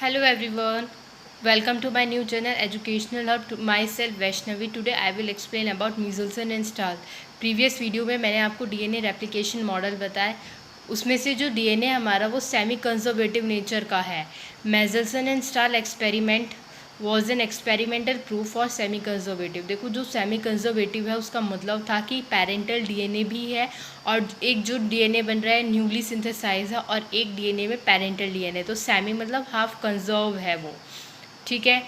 Hello everyone, welcome to my new channel Educational Hub. To myself Vaishnavi. Today I will explain about Michelson and Stahl. Previous video में मैंने आपको DNA replication model बताया, उसमें से जो DNA हमारा वो सेमी कंजर्वेटिव नेचर का है. Michelson and Stahl experiment was an experimental proof for semi conservative. देखो, जो सेमी कंजर्वेटिव है उसका मतलब था कि पेरेंटल डीएनए भी है और एक जो डीएनए बन रहा है न्यूली सिंथेसाइज है और एक डीएनए में पेरेंटल डीएनए. तो सेमी मतलब हाफ कंजर्व है वो. ठीक है.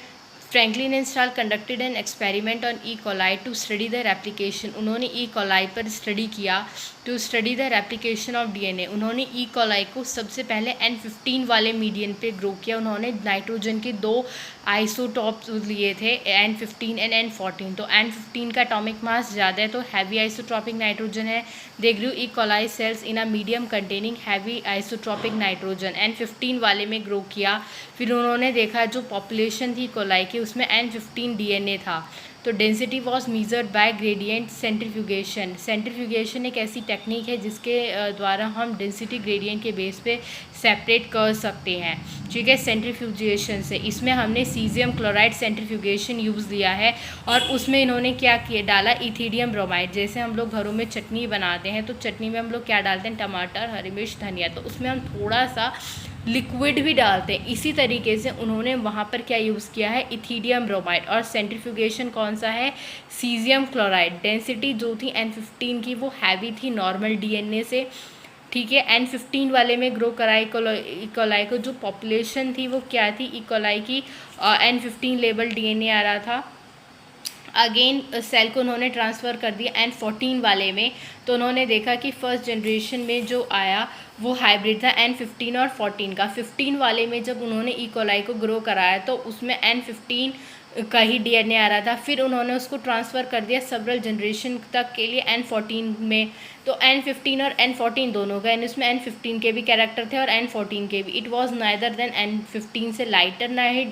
Franklin and Stahl conducted an experiment on E coli to study the replication. उन्होंने ई कोलाई पर स्टडी किया to study the replication of DNA. उन्होंने ई कोलाई को सबसे पहले N15 वाले मीडियम पे ग्रो किया. उन्होंने नाइट्रोजन के दो आइसोटॉप्स लिए थे, N15 एंड N14. तो N15 का एटॉमिक मास ज़्यादा है तो हैवी आइसोट्रॉपिक नाइट्रोजन है. They grew E coli cells in a medium containing heavy isotropic nitrogen. N15 वाले में ग्रो किया. फिर उन्होंने देखा जो पॉपुलेशन थी कोलाई की उसमें N15 डीएनए था. तो density was measured by gradient centrifugation. Centrifugation एक ऐसी टेक्निक है जिसके द्वारा हम डेंसिटी ग्रेडियंट के बेस पे सेपरेट कर सकते हैं. ठीक है, सेंट्रीफ्यूगेशन से. इसमें हमने सीजियम क्लोराइड सेंट्रीफ्यूगेशन यूज़ लिया है और उसमें इन्होंने क्या किया, डाला इथीडियम ब्रोमाइड. जैसे हम लोग घरों में चटनी बनाते हैं तो चटनी में हम लोग क्या डालते हैं, टमाटर, हरी मिर्च, धनिया. तो उसमें हम थोड़ा सा लिक्विड भी डालते हैं. इसी तरीके से उन्होंने वहाँ पर क्या यूज़ किया है, इथीडियम ब्रोमाइड. और सेंट्रीफ्यूगेशन कौन सा है, सीजियम क्लोराइड. डेंसिटी जो थी N15 की वो हैवी थी नॉर्मल डीएनए से. ठीक है, N15 वाले में ग्रो करा इकोलाई को. जो पॉपुलेशन थी वो क्या थी इकोलाई की, N15 लेबल डीएनए आ रहा था. अगेन सेल को उन्होंने ट्रांसफ़र कर दिया N14 वाले में. तो उन्होंने देखा कि फर्स्ट जनरेशन में जो आया वो हाइब्रिड था N15 और 14 का. 15 वाले में जब उन्होंने ई कोलाई को ग्रो कराया तो उसमें N15 का ही डीएनए आ रहा था. फिर उन्होंने उसको ट्रांसफ़र कर दिया सेवरल जनरेशन तक के लिए N14 में. तो N15 और N14 दोनों का, उसमें N15 के भी कैरेक्टर थे और N14 के भी. It was neither then N15 से लाइटर, ना ही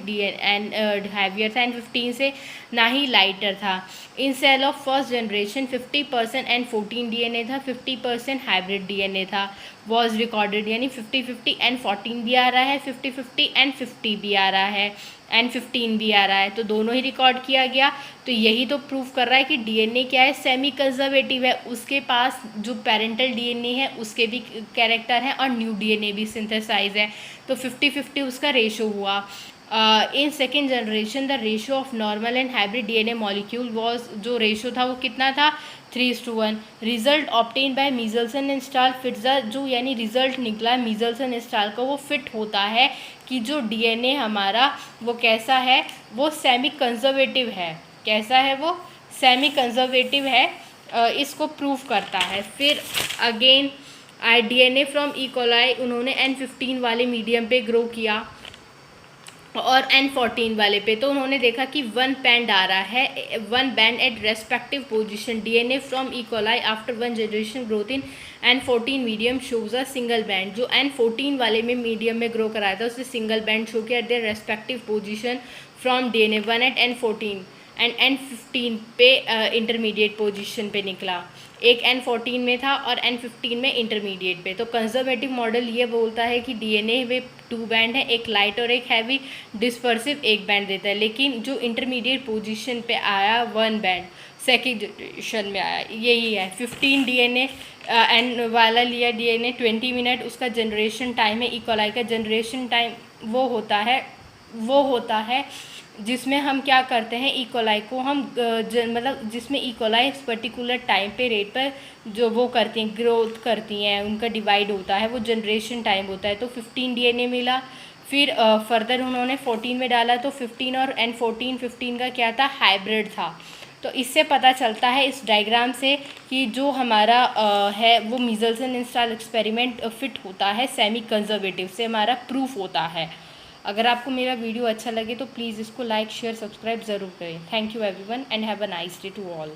हैवियर था N15 से, ना ही लाइटर था. In cell of first generation 50% N14 DNA था, 50% हाइब्रिड डीएनए था. वॉज रिकॉर्डेड, यानी 50-50 N14 भी आ रहा है, 50-50 N50 भी आ रहा है, N15 भी आ रहा है. तो दोनों ही रिकॉर्ड किया गया. तो यही तो प्रूफ कर रहा है कि डीएनए क्या है, सेमी कंजर्वेटिव है. उसके पास जो पेरेंटल डीएनए है उसके भी कैरेक्टर हैं और न्यू डीएनए भी सिंथेसाइज है. तो 50-50 उसका रेशो हुआ. In second generation the ratio of normal and hybrid DNA molecule was, जो रेशो था वो कितना था, 3:1. Result obtain bye Michelson and stall fits जो, यानी रिजल्ट निकला Michelson एंड स्टाल का, वो फिट होता है कि जो डीएनए हमारा वो कैसा है, वो सेमी कंजर्वेटिव है. कैसा है वो, सेमी कंजर्वेटिव है. इसको प्रूफ करता है. फिर again DNA from E coli उन्होंने N15 वाले मीडियम पे ग्रो किया और N14 वाले पे. तो उन्होंने देखा कि वन बैंड आ रहा है, one band at respective position. DNA from E coli after one generation growth in N14 medium shows a single band. जो N14 वाले में मीडियम में ग्रो कराया था उससे सिंगल बैंड शो किया at their respective position from DNA. One at N14 and N15 पे intermediate position पे निकला. एक N14 में था और N15 में इंटरमीडिएट पे. तो कंजर्वेटिव मॉडल ये बोलता है कि डीएनए में 2 बैंड है, एक लाइट और एक हैवी. डिस्पर्सिव एक बैंड देता है. लेकिन जो इंटरमीडिएट पोजीशन पे आया 1 बैंड सेकेंड जनरेशन में आया, यही है. 15 डीएनए एन वाला लिया डीएनए 20 मिनट उसका जनरेशन टाइम है. ई कोलाई का जनरेशन टाइम वो होता है जिसमें हम क्या करते हैं, ई कोलाई को हम मतलब जिसमें ई कोलाई पर्टिकुलर टाइम पे रेट पर जो वो करती हैं, ग्रोथ करती हैं, उनका डिवाइड होता है, वो जनरेशन टाइम होता है. तो 15 डीएनए मिला. फिर फर्दर उन्होंने 14 में डाला तो 15 और N14, 15 का क्या था, हाइब्रिड था. तो इससे पता चलता है इस डायग्राम से कि जो हमारा है वो Michelson and stall experiment fit होता है सेमी कंजर्वेटिव से, हमारा प्रूफ होता है. अगर आपको मेरा वीडियो अच्छा लगे तो प्लीज़ इसको लाइक, शेयर, सब्सक्राइब ज़रूर करें. Thank you everyone and have a nice day to all.